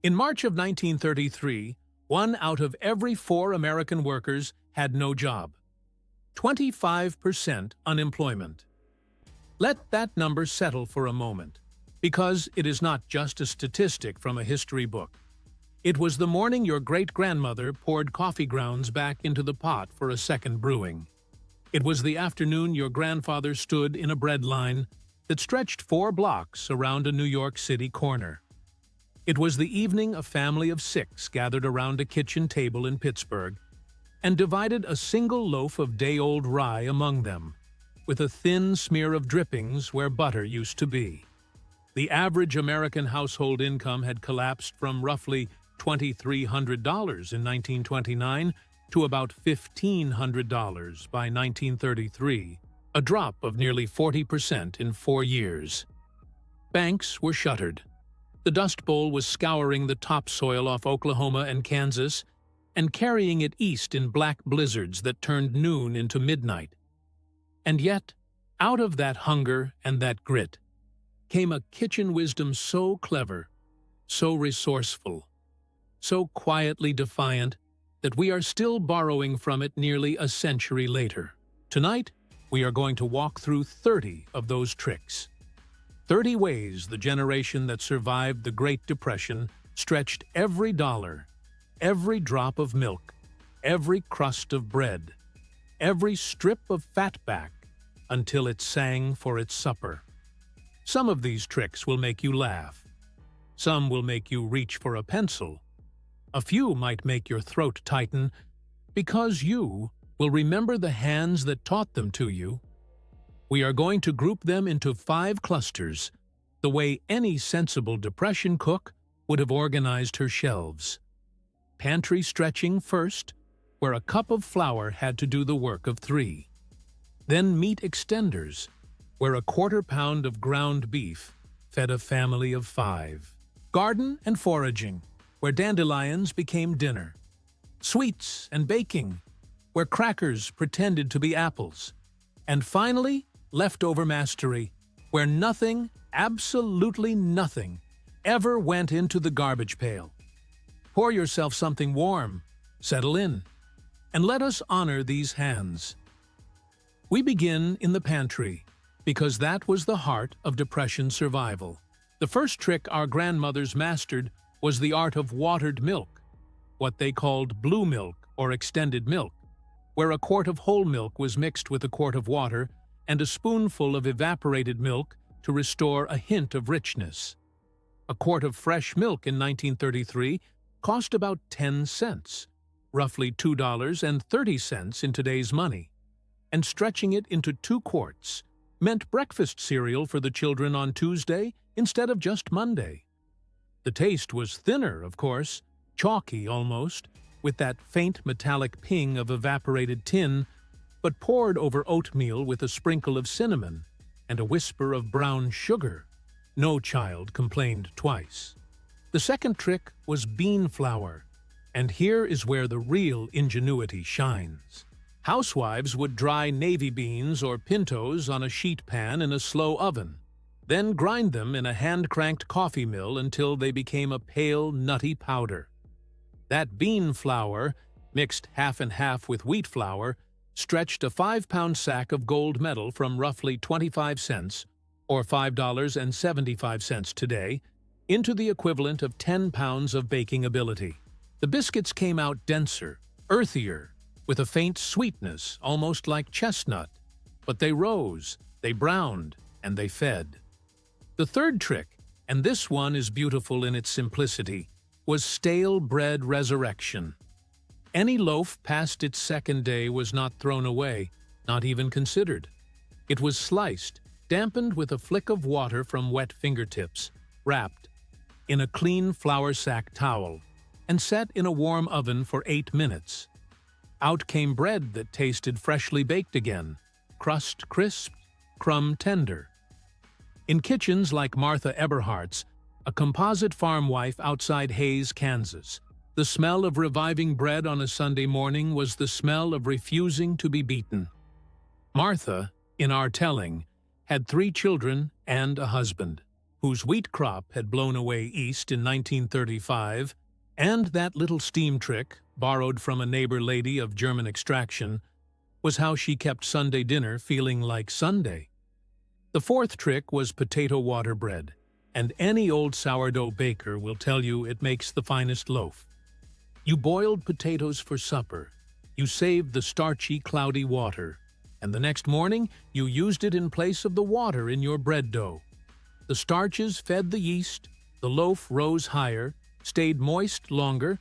In March of 1933, 1 out of every 4 American workers had no job. 25% unemployment. Let that number settle for a moment, because it is not just a statistic from a history book. It was the morning your great-grandmother poured coffee grounds back into the pot for a second brewing. It was the afternoon your grandfather stood in a bread line that stretched 4 blocks around a New York City corner. It was the evening a family of 6 gathered around a kitchen table in Pittsburgh and divided a single loaf of day-old rye among them, with a thin smear of drippings where butter used to be. The average American household income had collapsed from roughly $2,300 in 1929 to about $1,500 by 1933, a drop of nearly 40% in 4 years. Banks were shuttered. The Dust Bowl was scouring the topsoil off Oklahoma and Kansas and carrying it east in black blizzards that turned noon into midnight. And yet, out of that hunger and that grit, came a kitchen wisdom so clever, so resourceful, so quietly defiant that we are still borrowing from it nearly a century later. Tonight, we are going to walk through 30 of those tricks. 30 ways the generation that survived the Great Depression stretched every dollar, every drop of milk, every crust of bread, every strip of fatback, until it sang for its supper. Some of these tricks will make you laugh. Some will make you reach for a pencil. A few might make your throat tighten, because you will remember the hands that taught them to you. We are going to group them into 5 clusters, the way any sensible Depression cook would have organized her shelves. Pantry stretching first, where a cup of flour had to do the work of 3. Then meat extenders, where a 1/4 pound of ground beef fed a family of 5. Garden and foraging, where dandelions became dinner. Sweets and baking, where crackers pretended to be apples. And finally, leftover mastery, where nothing, absolutely nothing, ever went into the garbage pail. Pour yourself something warm, settle in, and let us honor these hands. We begin in the pantry, because that was the heart of Depression survival. The first trick our grandmothers mastered was the art of watered milk, what they called blue milk or extended milk, where a quart of whole milk was mixed with a quart of water and a spoonful of evaporated milk to restore a hint of richness. A quart of fresh milk in 1933 cost about 10 cents, roughly $2.30 in today's money, and stretching it into 2 quarts meant breakfast cereal for the children on Tuesday instead of just Monday. The taste was thinner, of course, chalky almost, with that faint metallic ping of evaporated tin, but poured over oatmeal with a sprinkle of cinnamon and a whisper of brown sugar. No child complained twice. The second trick was bean flour, and here is where the real ingenuity shines. Housewives would dry navy beans or pintos on a sheet pan in a slow oven, then grind them in a hand-cranked coffee mill until they became a pale, nutty powder. That bean flour, mixed half and half with wheat flour, stretched a 5-pound sack of gold metal from roughly 25 cents, or $5.75 today, into the equivalent of 10 pounds of baking ability. The biscuits came out denser, earthier, with a faint sweetness, almost like chestnut, but they rose, they browned, and they fed. The third trick, and this one is beautiful in its simplicity, was stale bread resurrection. Any loaf past its second day was not thrown away, not even considered. It was sliced, dampened with a flick of water from wet fingertips, wrapped in a clean flour sack towel, and set in a warm oven for 8 minutes. Out came bread that tasted freshly baked again, crust crisp, crumb tender. In kitchens like Martha Eberhardt's, a composite farm wife outside Hays, Kansas, the smell of reviving bread on a Sunday morning was the smell of refusing to be beaten. Martha, in our telling, had 3 children and a husband, whose wheat crop had blown away east in 1935, and that little steam trick, borrowed from a neighbor lady of German extraction, was how she kept Sunday dinner feeling like Sunday. The fourth trick was potato water bread, and any old sourdough baker will tell you it makes the finest loaf. You boiled potatoes for supper, you saved the starchy, cloudy water, and the next morning you used it in place of the water in your bread dough. The starches fed the yeast, the loaf rose higher, stayed moist longer,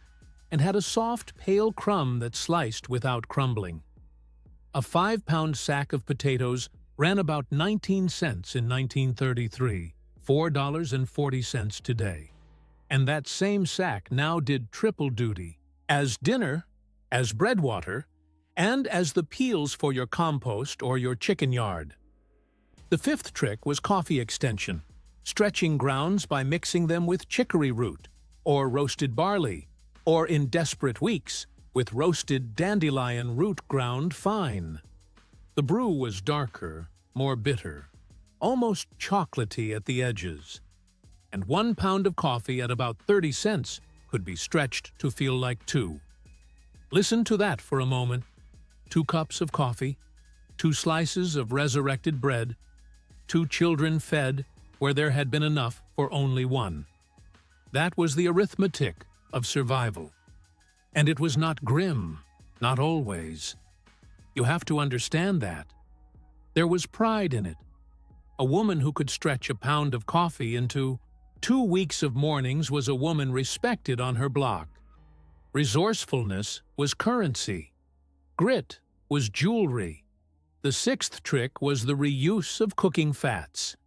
and had a soft, pale crumb that sliced without crumbling. A 5-pound sack of potatoes ran about 19 cents in 1933, $4.40 today. And that same sack now did triple duty, as dinner, as bread water, and as the peels for your compost or your chicken yard. The fifth trick was coffee extension, stretching grounds by mixing them with chicory root, or roasted barley, or in desperate weeks, with roasted dandelion root ground fine. The brew was darker, more bitter, almost chocolatey at the edges, and 1 pound of coffee at about 30 cents could be stretched to feel like 2. Listen to that for a moment. 2 cups of coffee, 2 slices of resurrected bread, 2 children fed where there had been enough for only 1. That was the arithmetic of survival. And it was not grim, not always. You have to understand that. There was pride in it. A woman who could stretch a pound of coffee into 2 weeks of mornings was a woman respected on her block. Resourcefulness was currency. Grit was jewelry. The sixth trick was the reuse of cooking fats.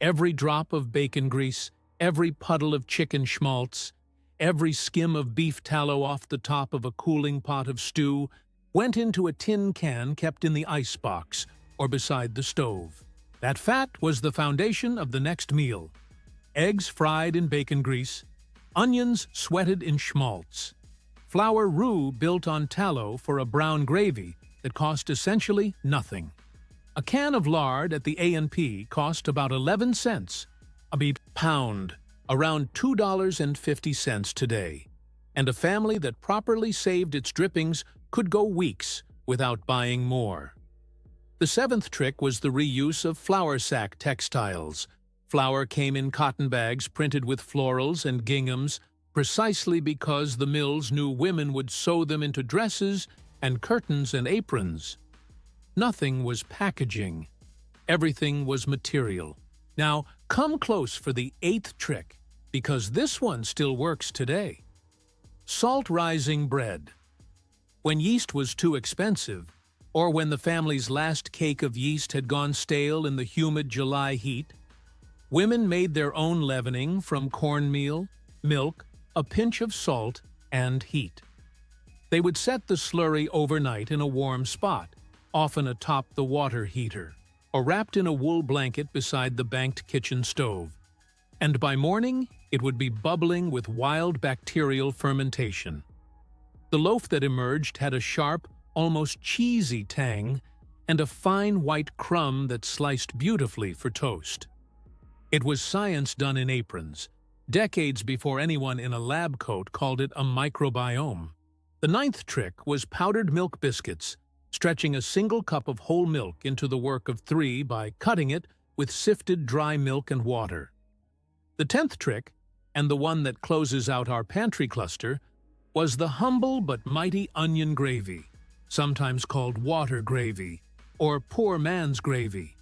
Every drop of bacon grease, every puddle of chicken schmaltz, every skim of beef tallow off the top of a cooling pot of stew went into a tin can kept in the icebox or beside the stove. That fat was the foundation of the next meal. Eggs fried in bacon grease, onions sweated in schmaltz, flour roux built on tallow for a brown gravy that cost essentially nothing. A can of lard at the A&P cost about 11 cents, a beat pound, around $2.50 today, and a family that properly saved its drippings could go weeks without buying more. The seventh trick was the reuse of flour sack textiles. Flour came in cotton bags printed with florals and ginghams precisely because the mills knew women would sew them into dresses and curtains and aprons. Nothing was packaging. Everything was material. Now, come close for the eighth trick, because this one still works today. Salt-rising bread. When yeast was too expensive, or when the family's last cake of yeast had gone stale in the humid July heat, women made their own leavening from cornmeal, milk, a pinch of salt, and heat. They would set the slurry overnight in a warm spot, often atop the water heater, or wrapped in a wool blanket beside the banked kitchen stove. And by morning, it would be bubbling with wild bacterial fermentation. The loaf that emerged had a sharp, almost cheesy tang and a fine white crumb that sliced beautifully for toast. It was science done in aprons, decades before anyone in a lab coat called it a microbiome. The ninth trick was powdered milk biscuits, stretching a single cup of whole milk into the work of 3 by cutting it with sifted dry milk and water. The 10th trick, and the one that closes out our pantry cluster, was the humble but mighty onion gravy, sometimes called water gravy, or poor man's gravy.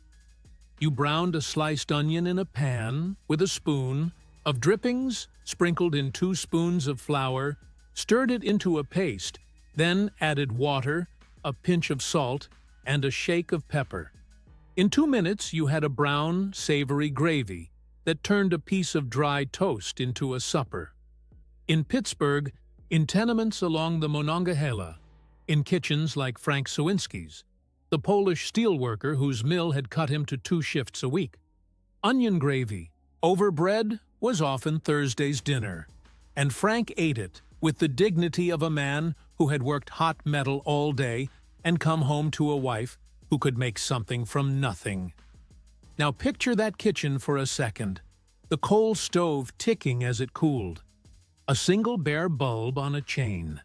You browned a sliced onion in a pan with a spoon of drippings, sprinkled in 2 spoons of flour, stirred it into a paste, then added water, a pinch of salt, and a shake of pepper. In 2 minutes, you had a brown, savory gravy that turned a piece of dry toast into a supper. In Pittsburgh, in tenements along the Monongahela, in kitchens like Frank Sawinski's, the Polish steelworker whose mill had cut him to 2 shifts a week, onion gravy over bread was often Thursday's dinner, and Frank ate it with the dignity of a man who had worked hot metal all day and come home to a wife who could make something from nothing. Now picture that kitchen for a second. the coal stove ticking as it cooled, a single bare bulb on a chain,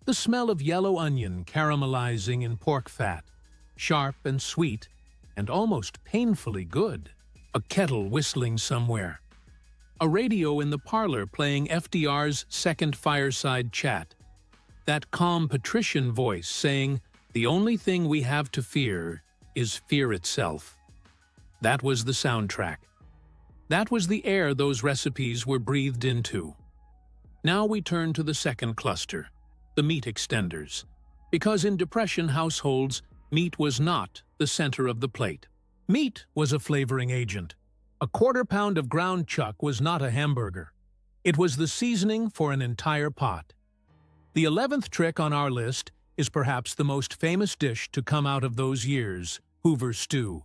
the smell of yellow onion caramelizing in pork fat, sharp and sweet, and almost painfully good, a kettle whistling somewhere, a radio in the parlor playing FDR's second fireside chat, that calm patrician voice saying, "The only thing we have to fear is fear itself." That was the soundtrack. That was the air those recipes were breathed into. Now we turn to the second cluster, the meat extenders, because in Depression households, meat was not the center of the plate. Meat was a flavoring agent. A quarter-pound of ground chuck was not a hamburger. It was the seasoning for an entire pot. The 11th trick on our list is perhaps the most famous dish to come out of those years, Hoover stew.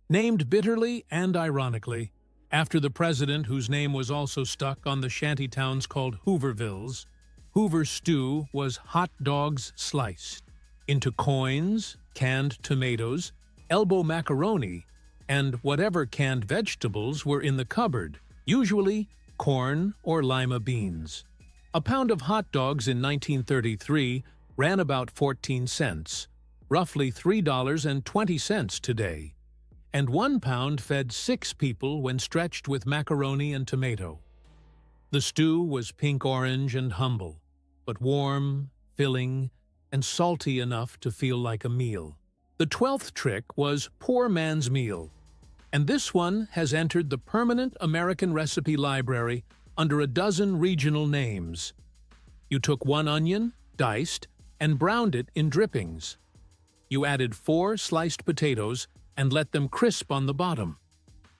Named bitterly and ironically, after the president whose name was also stuck on the shanty towns called Hoovervilles, Hoover stew was hot dogs sliced into coins, canned tomatoes, elbow macaroni, and whatever canned vegetables were in the cupboard, usually corn or lima beans. A pound of hot dogs in 1933 ran about 14 cents, roughly $3.20 today, and 1 pound fed 6 people when stretched with macaroni and tomato. The stew was pink-orange and humble, but warm, filling, and salty enough to feel like a meal. The 12th trick was poor man's meal, and this one has entered the permanent American recipe library under a dozen regional names. You took 1 onion, diced, and browned it in drippings. You added 4 sliced potatoes and let them crisp on the bottom.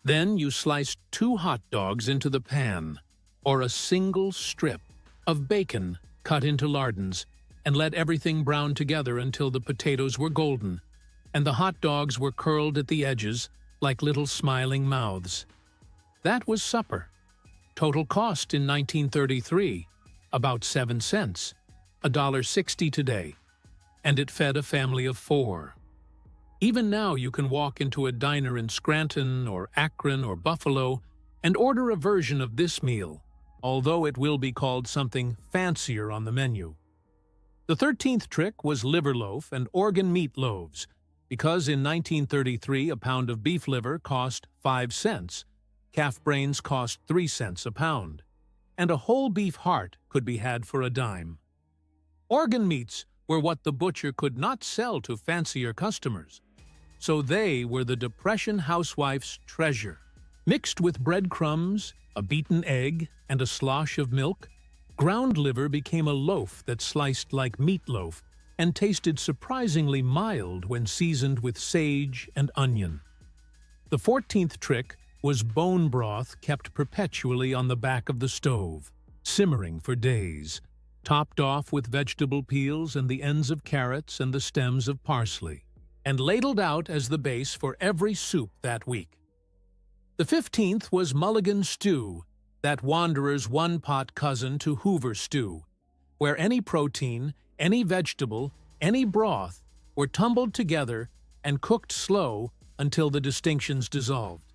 Then you sliced 2 hot dogs into the pan, or a single strip of bacon cut into lardons, and let everything brown together until the potatoes were golden, and the hot dogs were curled at the edges like little smiling mouths. That was supper. Total cost in 1933, about 7 cents, $1.60 today, and it fed a family of 4. Even now you can walk into a diner in Scranton or Akron or Buffalo and order a version of this meal, although it will be called something fancier on the menu. The 13th trick was liver loaf and organ meat loaves, because in 1933 a pound of beef liver cost 5 cents, calf brains cost 3 cents a pound, and a whole beef heart could be had for a dime. Organ meats were what the butcher could not sell to fancier customers, so they were the Depression housewife's treasure. Mixed with breadcrumbs, a beaten egg, and a slosh of milk, ground liver became a loaf that sliced like meatloaf and tasted surprisingly mild when seasoned with sage and onion. The 14th trick was bone broth kept perpetually on the back of the stove, simmering for days, topped off with vegetable peels and the ends of carrots and the stems of parsley, and ladled out as the base for every soup that week. The 15th was Mulligan stew, that wanderer's one-pot cousin to Hoover stew, where any protein, any vegetable, any broth were tumbled together and cooked slow until the distinctions dissolved.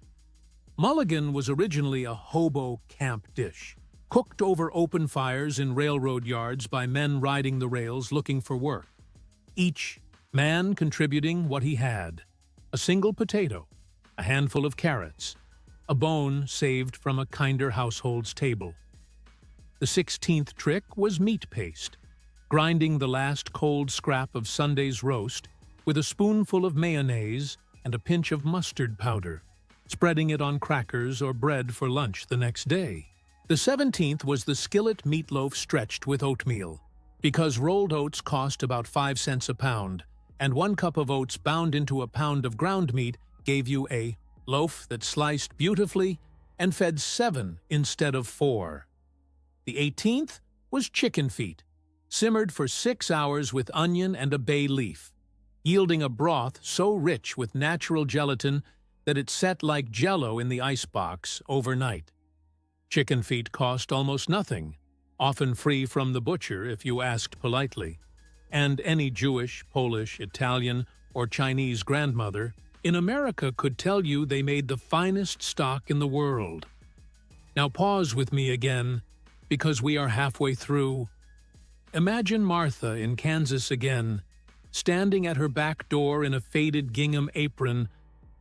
Mulligan was originally a hobo camp dish, cooked over open fires in railroad yards by men riding the rails looking for work, each man contributing what he had: a single potato, a handful of carrots, a bone saved from a kinder household's table. The 16th trick was meat paste, grinding the last cold scrap of Sunday's roast with a spoonful of mayonnaise and a pinch of mustard powder, spreading it on crackers or bread for lunch the next day. The 17th was the skillet meatloaf stretched with oatmeal, because rolled oats cost about 5 cents a pound, and 1 cup of oats bound into a pound of ground meat gave you a loaf that sliced beautifully and fed 7 instead of 4. The 18th was chicken feet, simmered for 6 hours with onion and a bay leaf, yielding a broth so rich with natural gelatin that it set like jello in the icebox overnight. Chicken feet cost almost nothing, often free from the butcher if you asked politely, and any Jewish, Polish, Italian, or Chinese grandmother in America could tell you they made the finest stock in the world. Now pause with me again, because we are halfway through. Imagine Martha in Kansas again, standing at her back door in a faded gingham apron,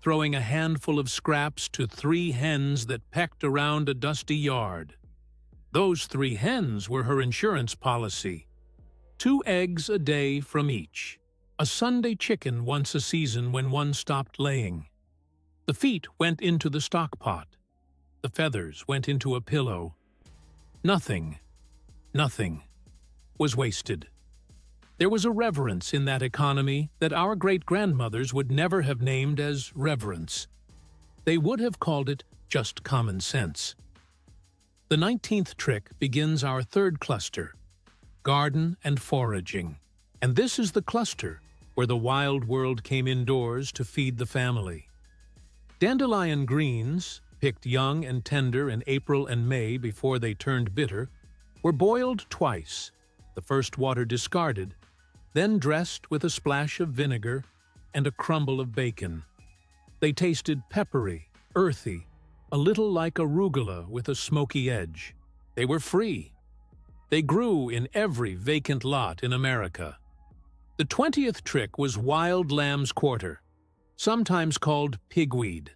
throwing a handful of scraps to 3 hens that pecked around a dusty yard. Those 3 hens were her insurance policy. 2 eggs a day from each. A Sunday chicken once a season when one stopped laying. The feet went into the stock pot. The feathers went into a pillow. Nothing was wasted. There was a reverence in that economy that our great-grandmothers would never have named as reverence. They would have called it just common sense. The 19th trick begins our 3rd cluster, garden and foraging. And this is the cluster where the wild world came indoors to feed the family. Dandelion greens, picked young and tender in April and May before they turned bitter, were boiled twice, the first water discarded, then dressed with a splash of vinegar and a crumble of bacon. They tasted peppery, earthy, a little like arugula with a smoky edge. They were free. They grew in every vacant lot in America. The 20th trick was wild lamb's quarter, sometimes called pigweed,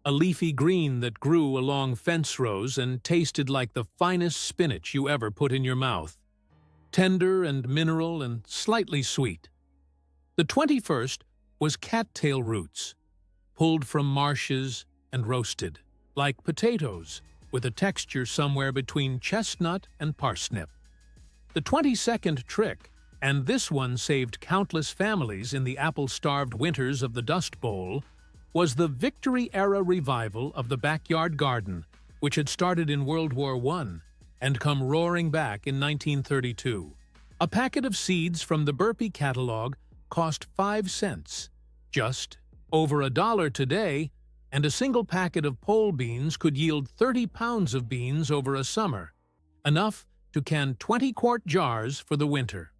a leafy green that grew along fence rows and tasted like the finest spinach you ever put in your mouth, tender and mineral and slightly sweet. The 21st was cattail roots, pulled from marshes and roasted, like potatoes, with a texture somewhere between chestnut and parsnip. The 22nd trick, and this one saved countless families in the apple-starved winters of the Dust Bowl, was the Victory-era revival of the backyard garden, which had started in World War I and come roaring back in 1932. A packet of seeds from the Burpee catalog cost 5 cents, just over $1 today, and a single packet of pole beans could yield 30 pounds of beans over a summer, enough to can 20-quart jars for the winter.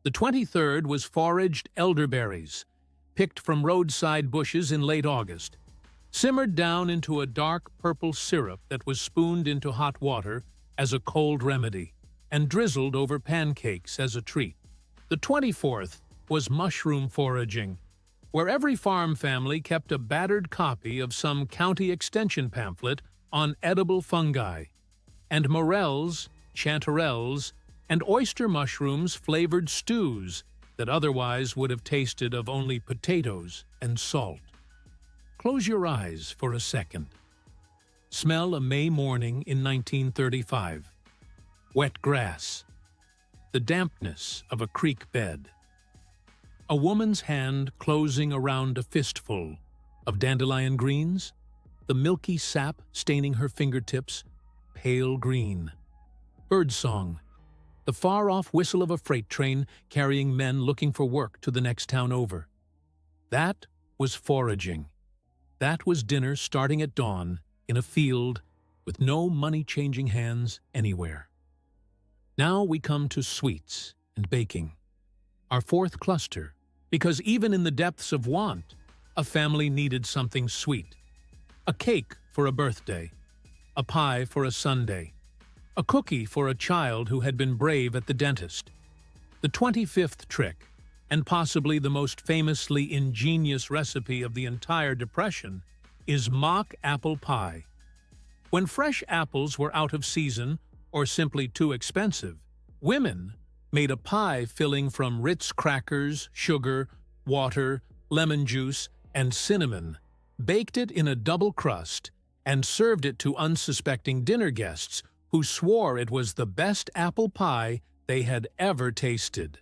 The 23rd was foraged elderberries, picked from roadside bushes in late August, simmered down into a dark purple syrup that was spooned into hot water as a cold remedy, and drizzled over pancakes as a treat. The 24th was mushroom foraging, where every farm family kept a battered copy of some county extension pamphlet on edible fungi, and morels, chanterelles, and oyster mushrooms flavored stews that otherwise would have tasted of only potatoes and salt. Close your eyes for a second. Smell a May morning in 1935. Wet grass. The dampness of a creek bed. A woman's hand closing around a fistful of dandelion greens, the milky sap staining her fingertips, pale green. Birdsong. The far-off whistle of a freight train carrying men looking for work to the next town over. That was foraging. That was dinner starting at dawn in a field with no money-changing hands anywhere. Now we come to sweets and baking, our 4th cluster, because even in the depths of want, a family needed something sweet. A cake for a birthday, a pie for a Sunday, a cookie for a child who had been brave at the dentist. The 25th trick, and possibly the most famously ingenious recipe of the entire Depression, is mock apple pie. When fresh apples were out of season or simply too expensive, women made a pie filling from Ritz crackers, sugar, water, lemon juice, and cinnamon, baked it in a double crust, and served it to unsuspecting dinner guests who swore it was the best apple pie they had ever tasted.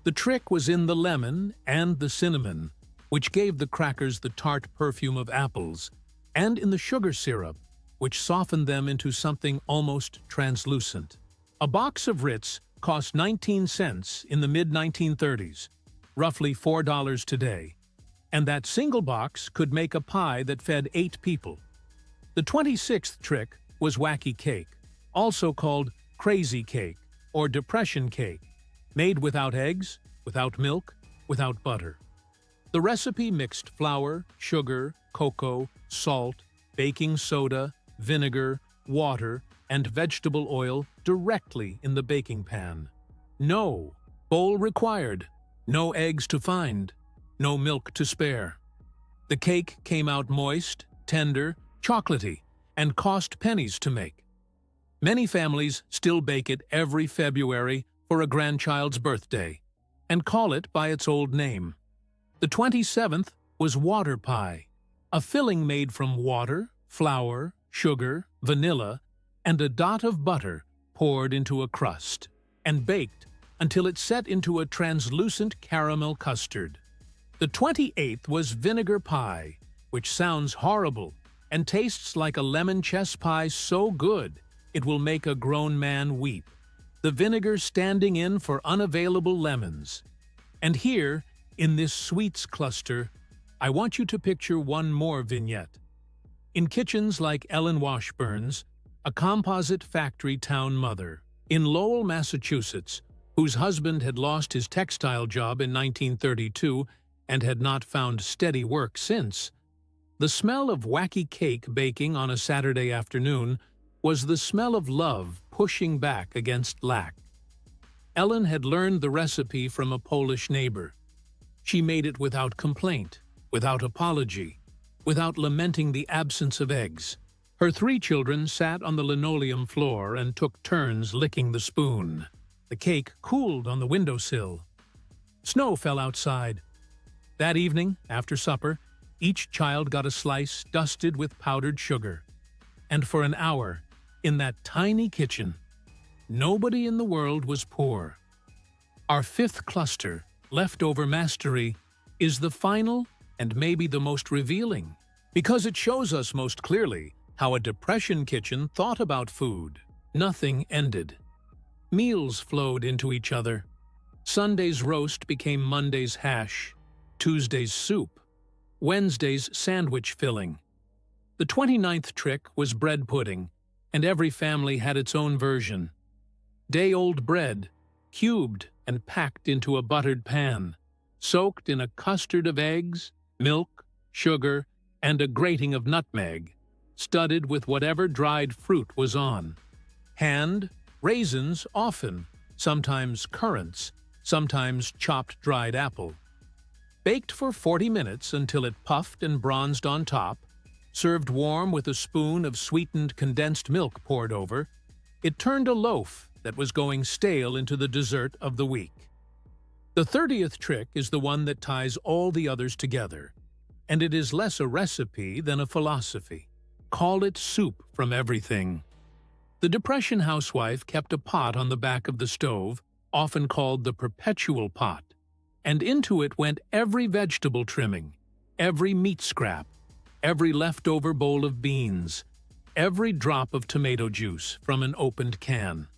The trick was in the lemon and the cinnamon, which gave the crackers the tart perfume of apples, and in the sugar syrup, which softened them into something almost translucent. A box of Ritz cost 19 cents in the mid-1930s, roughly $4 today, and that single box could make a pie that fed 8 people. The 26th trick was wacky cake, also called crazy cake or depression cake, made without eggs, without milk, without butter. The recipe mixed flour, sugar, cocoa, salt, baking soda, vinegar, water, and vegetable oil directly in the baking pan. No bowl required, no eggs to find, no milk to spare. The cake came out moist, tender, chocolatey, and cost pennies to make. Many families still bake it every February for a grandchild's birthday, and call it by its old name. The 27th was water pie, a filling made from water, flour, sugar, vanilla, and a dot of butter poured into a crust, and baked until it set into a translucent caramel custard. The 28th was vinegar pie, which sounds horrible and tastes like a lemon chess pie so good it will make a grown man weep, the vinegar standing in for unavailable lemons. And here, in this sweets cluster, I want you to picture one more vignette. In kitchens like Ellen Washburn's, a composite factory town mother, in Lowell, Massachusetts, whose husband had lost his textile job in 1932 and had not found steady work since, the smell of wacky cake baking on a Saturday afternoon was the smell of love pushing back against lack. Ellen had learned the recipe from a Polish neighbor. She made it without complaint, without apology, without lamenting the absence of eggs. Her 3 children sat on the linoleum floor and took turns licking the spoon. The cake cooled on the windowsill. Snow fell outside. That evening, after supper, each child got a slice dusted with powdered sugar. And for an hour, in that tiny kitchen, nobody in the world was poor. Our 5th cluster, leftover mastery, is the final and maybe the most revealing, because it shows us most clearly how a Depression kitchen thought about food. Nothing ended. Meals flowed into each other. Sunday's roast became Monday's hash, Tuesday's soup, Wednesday's sandwich filling. The 29th trick was bread pudding, and every family had its own version. Day-old bread, cubed and packed into a buttered pan, soaked in a custard of eggs, milk, sugar, and a grating of nutmeg, studded with whatever dried fruit was on. Hand, raisins often, sometimes currants, sometimes chopped dried apple. Baked for 40 minutes until it puffed and bronzed on top, served warm with a spoon of sweetened condensed milk poured over, it turned a loaf that was going stale into the dessert of the week. The 30th trick is the one that ties all the others together, and it is less a recipe than a philosophy. Call it soup from everything. The Depression housewife kept a pot on the back of the stove, often called the perpetual pot, and into it went every vegetable trimming, every meat scrap, every leftover bowl of beans, every drop of tomato juice from an opened can.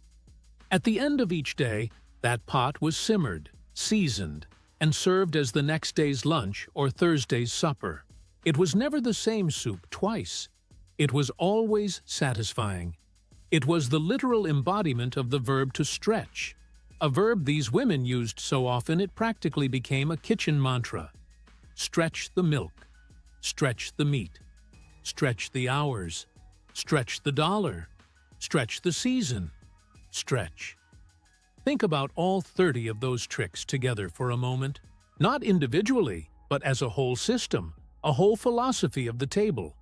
At the end of each day, that pot was simmered, seasoned, and served as the next day's lunch or Thursday's supper. It was never the same soup twice. It was always satisfying. It was the literal embodiment of the verb to stretch, a verb these women used so often it practically became a kitchen mantra. Stretch the milk, stretch the meat, stretch the hours, stretch the dollar, stretch the season, stretch. Think about all 30 of those tricks together for a moment, not individually, but as a whole system, a whole philosophy of the table.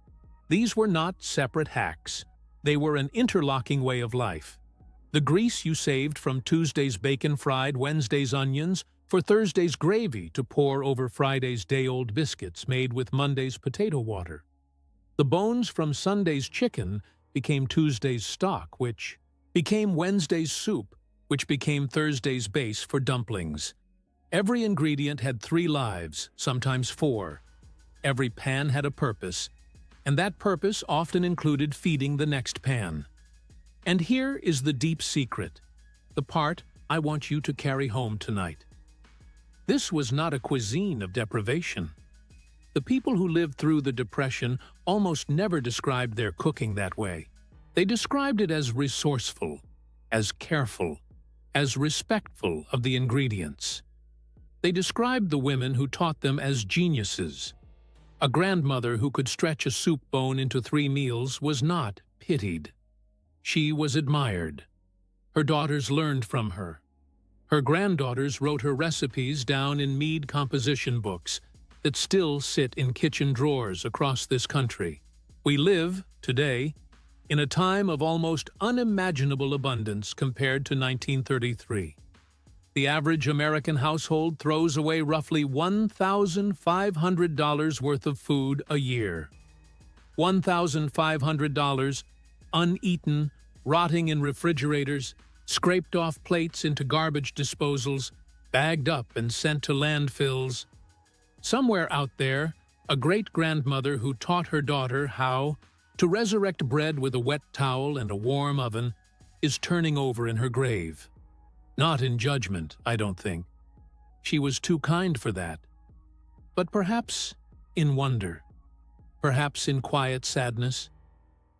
These were not separate hacks. They were an interlocking way of life. The grease you saved from Tuesday's bacon-fried Wednesday's onions for Thursday's gravy to pour over Friday's day-old biscuits made with Monday's potato water. The bones from Sunday's chicken became Tuesday's stock, which became Wednesday's soup, which became Thursday's base for dumplings. Every ingredient had 3 lives, sometimes 4. Every pan had a purpose, and that purpose often included feeding the next pan. And here is the deep secret, the part I want you to carry home tonight. This was not a cuisine of deprivation. The people who lived through the Depression almost never described their cooking that way. They described it as resourceful, as careful, as respectful of the ingredients. They described the women who taught them as geniuses. A grandmother who could stretch a soup bone into 3 meals was not pitied. She was admired. Her daughters learned from her. Her granddaughters wrote her recipes down in mead composition books that still sit in kitchen drawers across this country. We live, today, in a time of almost unimaginable abundance compared to 1933. The average American household throws away roughly $1,500 worth of food a year. $1,500 uneaten, rotting in refrigerators, scraped off plates into garbage disposals, bagged up and sent to landfills. Somewhere out there, a great-grandmother who taught her daughter how to resurrect bread with a wet towel and a warm oven is turning over in her grave. Not in judgment, I don't think. She was too kind for that. But perhaps in wonder. Perhaps in quiet sadness.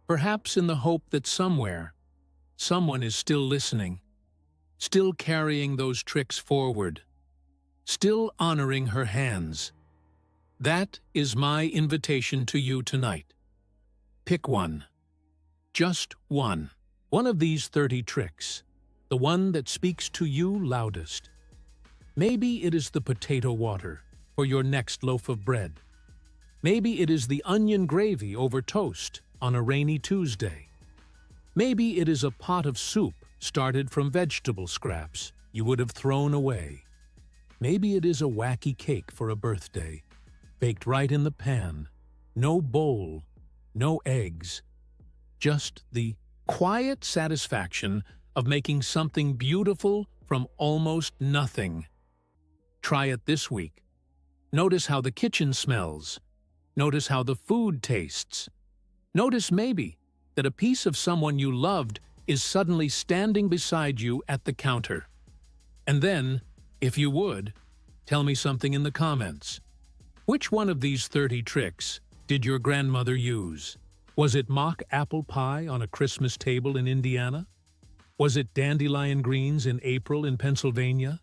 Perhaps in the hope that somewhere, someone is still listening, still carrying those tricks forward, still honoring her hands. That is my invitation to you tonight. Pick one. Just one. One of these 30 tricks. The one that speaks to you loudest. Maybe it is the potato water for your next loaf of bread. Maybe it is the onion gravy over toast on a rainy Tuesday. Maybe it is a pot of soup started from vegetable scraps you would have thrown away. Maybe it is a wacky cake for a birthday, baked right in the pan, no bowl, no eggs, just the quiet satisfaction of making something beautiful from almost nothing. Try it this week. Notice how the kitchen smells. Notice how the food tastes. Notice maybe that a piece of someone you loved is suddenly standing beside you at the counter. And then, if you would, tell me something in the comments. Which one of these 30 tricks did your grandmother use? Was it mock apple pie on a Christmas table in Indiana? Was it dandelion greens in April in Pennsylvania?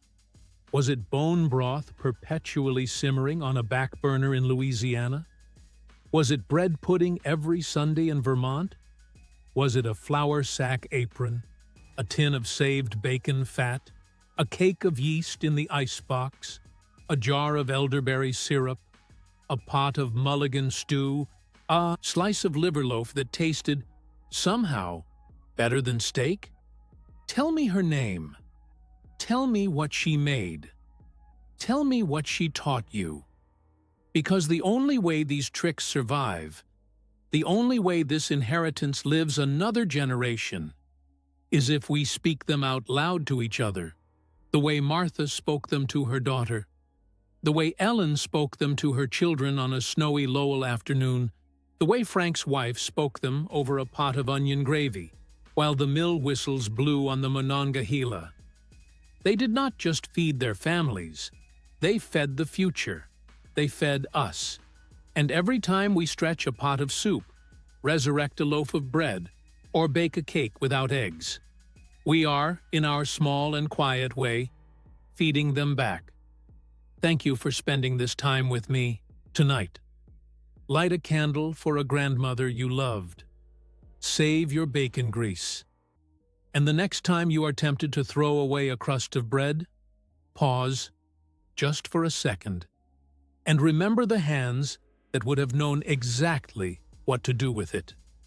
Was it bone broth perpetually simmering on a back burner in Louisiana? Was it bread pudding every Sunday in Vermont? Was it a flour sack apron, a tin of saved bacon fat, a cake of yeast in the icebox, a jar of elderberry syrup, a pot of mulligan stew, a slice of liver loaf that tasted, somehow, better than steak? Tell me her name. Tell me what she made. Tell me what she taught you. Because the only way these tricks survive, the only way this inheritance lives another generation, is if we speak them out loud to each other, the way Martha spoke them to her daughter, the way Ellen spoke them to her children on a snowy Lowell afternoon, the way Frank's wife spoke them over a pot of onion gravy, while the mill whistles blew on the Monongahela. They did not just feed their families, they fed the future. They fed us. And every time we stretch a pot of soup, resurrect a loaf of bread, or bake a cake without eggs, we are, in our small and quiet way, feeding them back. Thank you for spending this time with me tonight. Light a candle for a grandmother you loved. Save your bacon grease. And the next time you are tempted to throw away a crust of bread, pause, just for a second, and remember the hands that would have known exactly what to do with it.